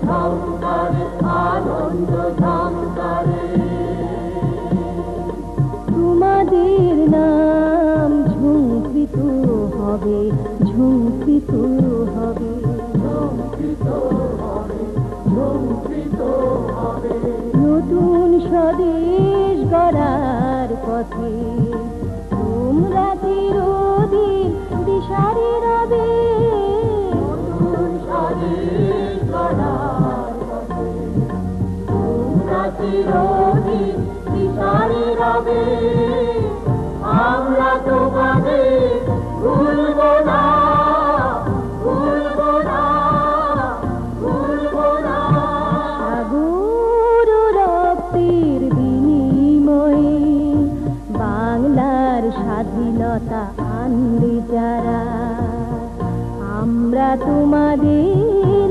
ঝংকারে, আনন্দ ঝংকারে। তোমাদের নাম ঝুঁকৃত হবে, ঝুঁকৃত হবে, ঝংকৃত হবে, ঝংকৃত হবে। নতুন স্বদেশ গড়ার পথে তোমরা চিরদিন দিশারি রবে। নতুন স্বদেশ গড়ার পথে তোমরা চিরদিন দিশারি রবে। আমরা তোমাদের ভুলব না, ভুলব না, ভুলব না। সাগর রক্তের বিনিময়ে বাংলার স্বাধীনতা আনলে যারা, আমরা তোমাদের